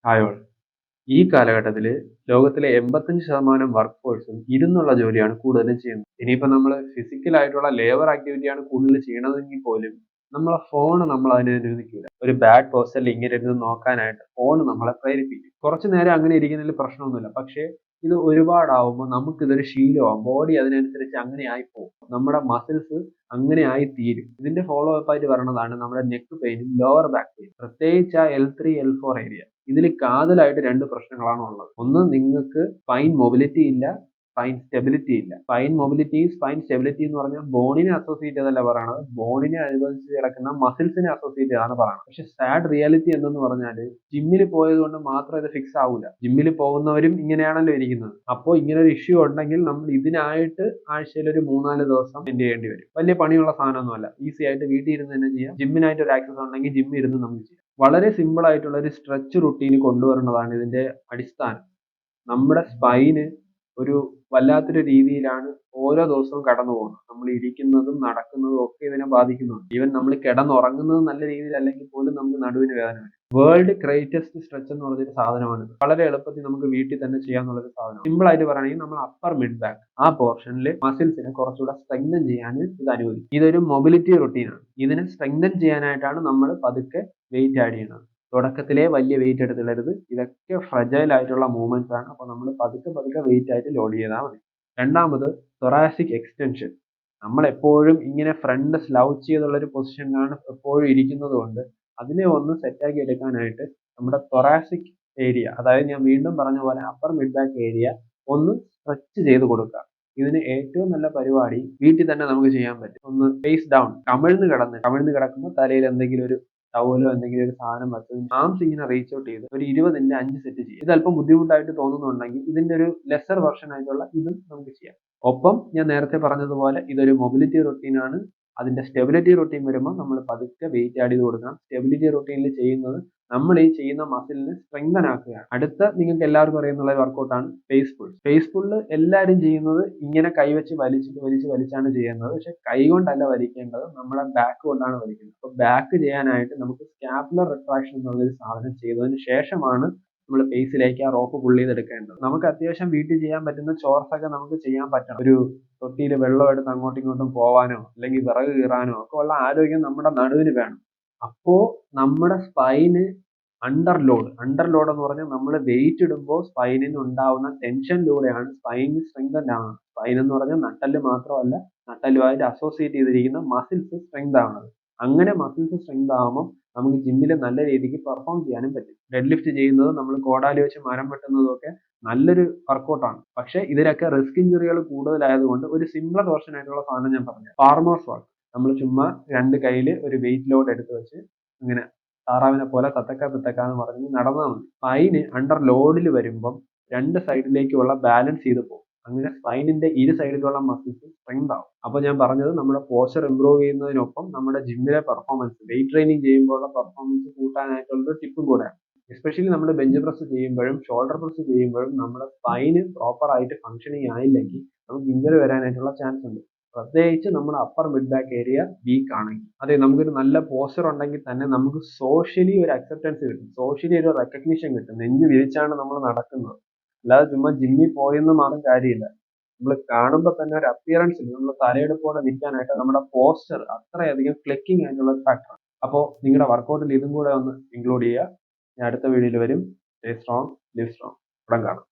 Hi all. ഈ കാലഘട്ടത്തിൽ ലോകത്തിലെ 85% വർക്ക് ഫോഴ്സും ഇരുന്നുള്ള ജോലിയാണ് കൂടുതലും ചെയ്യുന്നത്. ഇനിയിപ്പോൾ നമ്മൾ ഫിസിക്കൽ ആയിട്ടുള്ള ലേബർ ആക്ടിവിറ്റിയാണ് കൂടുതൽ ചെയ്യണതെങ്കിൽ പോലും നമ്മളെ ഫോൺ നമ്മൾ അതിനെ അനുവദിക്കില്ല. ഒരു ബാഡ് പോസ്റ്ററിൽ ഇങ്ങനെ ഇരുന്ന് നോക്കാനായിട്ട് ഫോൺ നമ്മളെ പ്രേരിപ്പിക്കും. കുറച്ചു നേരം അങ്ങനെ ഇരിക്കുന്നതിൽ പ്രശ്നമൊന്നുമില്ല. പക്ഷേ ഇത് ഒരുപാടാവുമ്പോൾ നമുക്കിതൊരു ശീലമാവും. ബോഡി അതിനനുസരിച്ച് അങ്ങനെ ആയിപ്പോകും. നമ്മുടെ മസിൽസ് അങ്ങനെ ആയി തീരും. ഇതിന്റെ ഫോളോ അപ്പ് ആയിട്ട് വരുന്നതാണ് നമ്മുടെ നെക്ക് പെയിനും ലോവർ ബാക്ക് പെയിൻ. പ്രത്യേകിച്ച് ആ L3 L4 ഏരിയ. ഇതിൽ കാതലായിട്ട് രണ്ട് പ്രശ്നങ്ങളാണ് ഉള്ളത്. ഒന്ന്, നിങ്ങൾക്ക് സ്പൈൻ മൊബിലിറ്റി ഇല്ല, സ്പൈൻ സ്റ്റെബിലിറ്റി ഇല്ല. സ്പൈൻ മൊബിലിറ്റി, സ്പൈൻ സ്റ്റെബിലിറ്റി എന്ന് പറഞ്ഞാൽ ബോണിനെ അസോസിയേറ്റ് ചെയ്തല്ല പറയണത്, ബോണിനെ അനുബന്ധിച്ച് കിടക്കുന്ന മസിൽസിനെ അസോസിയേറ്റ് ചെയ്താണ് പറയുന്നത്. പക്ഷെ സാഡ് റിയാലിറ്റി എന്തെന്ന് പറഞ്ഞാൽ ജിമ്മിൽ പോയത് കൊണ്ട് മാത്രം ഇത് ഫിക്സ് ആവില്ല. ജിമ്മിൽ പോകുന്നവരും ഇങ്ങനെയാണല്ലോ ഇരിക്കുന്നത്. അപ്പോൾ ഇങ്ങനെ ഒരു ഇഷ്യൂ ഉണ്ടെങ്കിൽ നമ്മൾ ഇതിനായിട്ട് ആഴ്ചയിൽ ഒരു 3-4 ദിവസം സ്പെൻഡ് ചെയ്യേണ്ടി വരും. വലിയ പണിയുള്ള സാധനമൊന്നുമല്ല. ഈസി ആയിട്ട് വീട്ടിൽ ഇരുന്ന് തന്നെ ചെയ്യാം. ജിമ്മിനായിട്ട് ഒരു ആക്സസ് ഉണ്ടെങ്കിൽ ജിമ്മിൽ ഇരുന്ന് നമുക്ക് ചെയ്യാം. വളരെ സിമ്പിൾ ആയിട്ടുള്ള ഒരു സ്ട്രെച്ച് റുട്ടീൻ കൊണ്ടുവരുന്നതാണ് ഇതിന്റെ അടിസ്ഥാനം. നമ്മുടെ സ്പൈന് ഒരു വല്ലാത്തൊരു രീതിയിലാണ് ഓരോ ദിവസവും കടന്നു പോകുന്നത്. നമ്മൾ ഇരിക്കുന്നതും നടക്കുന്നതും ഒക്കെ ഇതിനെ ബാധിക്കുന്നുണ്ട്. ഈവൻ നമ്മൾ കിടന്നുറങ്ങുന്നത് നല്ല രീതിയിൽ അല്ലെങ്കിൽ പോലും നമുക്ക് നടുവിന് വേദന വരും. വേൾഡ് ഗ്രേറ്റസ്റ്റ് സ്ട്രെച്ച് എന്ന് പറഞ്ഞൊരു സാധനമാണ്. വളരെ എളുപ്പത്തിൽ നമുക്ക് വീട്ടിൽ തന്നെ ചെയ്യാന്നുള്ളൊരു സാധനം. സിമ്പിൾ ആയിട്ട് പറയുകയാണെങ്കിൽ നമ്മൾ അപ്പർ മിഡ് ബാക്ക് ആ പോർഷനിൽ മസിൽസിനെ കുറച്ചുകൂടെ സ്ട്രെങ്തൻ ചെയ്യാൻ ഇത് അനുവദിക്കും. ഇതൊരു മൊബിലിറ്റി റുട്ടീനാണ്. ഇതിനെ സ്ട്രെങ്തൻ ചെയ്യാനായിട്ടാണ് നമ്മൾ പതുക്കെ വെയിറ്റ് ആഡ് ചെയ്യുന്നത്. തുടക്കത്തിലേ വലിയ വെയിറ്റ് എടുത്തിടരുത്. ഇതൊക്കെ ഫ്രജൈൽ ആയിട്ടുള്ള മൂവ്മെന്റ്സ് ആണ്. അപ്പോൾ നമ്മൾ പതുക്കെ പതുക്കെ വെയിറ്റ് ആയിട്ട് ലോഡ് ചെയ്താൽ മതി. രണ്ടാമത്, തൊറാസിക് എക്സ്റ്റൻഷൻ. നമ്മൾ എപ്പോഴും ഇങ്ങനെ ഫ്രണ്ട് സ്ലൗച്ച് ചെയ്തുള്ള ഒരു പൊസിഷനിലാണ് എപ്പോഴും ഇരിക്കുന്നത് കൊണ്ട് അതിനെ ഒന്ന് സെറ്റാക്കി എടുക്കാനായിട്ട് നമ്മുടെ തൊറാസിക് ഏരിയ, അതായത് ഞാൻ വീണ്ടും പറഞ്ഞ പോലെ അപ്പർ മിഡ് ബാക്ക് ഏരിയ ഒന്ന് സ്ട്രെച്ച് ചെയ്ത് കൊടുക്കുക. ഇതിന് ഏറ്റവും നല്ല പരിപാടി വീട്ടിൽ തന്നെ നമുക്ക് ചെയ്യാൻ പറ്റും. ഒന്ന് ഫേസ് ഡൗൺ, കമിഴ്ന്ന് കിടക്കുമ്പോൾ തലയിൽ എന്തെങ്കിലും ഒരു ടവലോ എന്തെങ്കിലും ഒരു സാധനം വെച്ച് ആംസ് ഇങ്ങനെ റീച്ച് ഔട്ട് ചെയ്ത് ഒരു 20ന്റെ 5 സെറ്റ് ചെയ്യും. ഇത് അല്പം ബുദ്ധിമുട്ടായിട്ട് തോന്നുന്നുണ്ടെങ്കിൽ ഇതിന്റെ ഒരു ലെസർ വെർഷൻ ആയിട്ടുള്ള ഇതും നമുക്ക് ചെയ്യാം. ഒപ്പം ഞാൻ നേരത്തെ പറഞ്ഞതുപോലെ ഇതൊരു മൊബിലിറ്റി റുട്ടീൻ ആണ്. അതിന്റെ സ്റ്റെബിലിറ്റി റുട്ടീൻ വരുമ്പോൾ നമ്മൾ പതുക്കെ വെയിറ്റ് ആഡ് ചെയ്ത് കൊടുക്കണം. സ്റ്റെബിലിറ്റി റുട്ടീനിൽ ചെയ്യുന്നത് നമ്മൾ ഈ ചെയ്യുന്ന മസിലിനെ സ്ട്രെങ്തൻ ആക്കുകയാണ്. അടുത്ത നിങ്ങൾക്ക് എല്ലാവർക്കും അറിയുന്ന വർക്കൗട്ടാണ് ഫേസ് പുൾ. ഫേസ് പുള്ള് എല്ലാവരും ചെയ്യുന്നത് ഇങ്ങനെ കൈവച്ച് വലിച്ചാണ് ചെയ്യുന്നത്. പക്ഷെ കൈ കൊണ്ടല്ല വലിക്കേണ്ടത്, നമ്മുടെ ബാക്ക് കൊണ്ടാണ് വലിക്കുന്നത്. അപ്പോൾ ബാക്ക് ചെയ്യാനായിട്ട് നമുക്ക് സ്കാപ്പുലർ റിട്രാക്ഷൻ എന്നുള്ളൊരു സാധനം ചെയ്തതിന് ശേഷമാണ് നമ്മൾ ഫേസിലേക്ക് ആ റോപ്പ് പുള്ള് ചെയ്തെടുക്കേണ്ടത്. നമുക്ക് അത്യാവശ്യം വീട്ടിൽ ചെയ്യാൻ പറ്റുന്ന ചോർസ് ഒക്കെ നമുക്ക് ചെയ്യാൻ പറ്റണം. ഒരു തൊട്ടിയിൽ വെള്ളം എടുത്ത് അങ്ങോട്ടും ഇങ്ങോട്ടും പോവാനോ അല്ലെങ്കിൽ വിറക് കീറാനോ ഒക്കെ ഉള്ള ആരോഗ്യം നമ്മുടെ നടുവിന് വേണം. അപ്പോ നമ്മുടെ സ്പൈന് അണ്ടർലോഡ് എന്ന് പറഞ്ഞാൽ നമ്മൾ വെയിറ്റ് ഇടുമ്പോൾ സ്പൈനിന് ഉണ്ടാവുന്ന ടെൻഷനിലൂടെയാണ് സ്പൈന് സ്ട്രെങ്തൻ ആവുന്നത്. സ്പൈൻ എന്ന് പറഞ്ഞാൽ നട്ടല് മാത്രമല്ല, നട്ടലുമായിട്ട് അസോസിയേറ്റ് ചെയ്തിരിക്കുന്ന മസിൽസ് സ്ട്രെങ്ത് ആവുന്നത്. അങ്ങനെ മസിൽസ് സ്ട്രെങ്ത് ആവുമ്പോൾ നമുക്ക് ജിമ്മിൽ നല്ല രീതിക്ക് പെർഫോം ചെയ്യാനും പറ്റും. ഡെഡ് ലിഫ്റ്റ് ചെയ്യുന്നത്, നമ്മൾ കോടാലി വെച്ച് മരം വെട്ടുന്നതും ഒക്കെ നല്ലൊരു വർക്കൗട്ടാണ്. പക്ഷെ ഇതിലൊക്കെ റിസ്ക് ഇഞ്ചുറികൾ കൂടുതലായതുകൊണ്ട് ഒരു സിംപ്ലർ വേർഷൻ ആയിട്ടുള്ള സാധനം ഞാൻ പറഞ്ഞു, ഫാർമേഴ്സ് വാക്ക്. നമ്മൾ ചുമ്മാ രണ്ട് കയ്യിൽ ഒരു വെയിറ്റ് ലോഡ് എടുത്ത് വെച്ച് ഇങ്ങനെ താറാവിനെ പോലെ തത്തക്കാന്ന് പറഞ്ഞ് നടന്നാൽ മതി. സ്പൈന് അണ്ടർ ലോഡിൽ വരുമ്പം രണ്ട് സൈഡിലേക്കുള്ള ബാലൻസ് ചെയ്ത് പോകും. അങ്ങനെ സ്പൈനിന്റെ ഇരു സൈഡിലുള്ള മസിൽസ് സ്ട്രെങ്ത് ആവും. അപ്പോൾ ഞാൻ പറഞ്ഞത് നമ്മുടെ പോസ്ചർ ഇംപ്രൂവ് ചെയ്യുന്നതിനൊപ്പം നമ്മുടെ ജിമ്മിലെ പെർഫോമൻസ്, വെയിറ്റ് ട്രെയിനിങ് ചെയ്യുമ്പോഴുള്ള പെർഫോമൻസ് കൂട്ടാനായിട്ടുള്ള ടിപ്പും കൂടെയാണ്. എസ്പെഷ്യലി നമ്മൾ ബെഞ്ച് പ്രസ് ചെയ്യുമ്പോഴും ഷോൾഡർ പ്രസ് ചെയ്യുമ്പോഴും നമ്മുടെ സ്പൈന് പ്രോപ്പർ ആയിട്ട് ഫംഗ്ഷനിങ് ആയില്ലെങ്കിൽ നമുക്ക് ഇഞ്ചറി വരാനായിട്ടുള്ള ചാൻസ് ഉണ്ട്. പ്രത്യേകിച്ച് നമ്മുടെ upper mid back area weak ആണെങ്കിൽ. അതെ, നമുക്കൊരു നല്ല പോസ്ചർ ഉണ്ടെങ്കിൽ തന്നെ നമുക്ക് സോഷ്യലി ഒരു അക്സെപ്റ്റൻസ് കിട്ടും, സോഷ്യലി ഒരു റെക്കഗ്നിഷൻ കിട്ടും. നെഞ്ച് വിരിച്ചാണ് നമ്മൾ നടക്കുന്നത്. അല്ലാതെ ചുമ്മാ ജിമ്മിൽ പോയെന്ന് മാത്രം കാര്യമില്ല. നമ്മൾ കാണുമ്പോൾ തന്നെ ഒരു അപ്പിയറൻസിൽ നമ്മൾ തലയെടുപ്പോടെ നിൽക്കാനായിട്ട് നമ്മുടെ പോസ്ചർ അത്രയധികം ക്ലിക്കിംഗ് ആയിട്ടുള്ള ഒരു ഫാക്ടറാണ്. അപ്പോൾ നിങ്ങളുടെ വർക്കൗട്ടിൽ ഇതും കൂടെ ഒന്ന് ഇൻക്ലൂഡ് ചെയ്യുക. ഞാൻ അടുത്ത വീഡിയോയിൽ വരും. Stay strong, live strong. ഉടൻ കാണാം.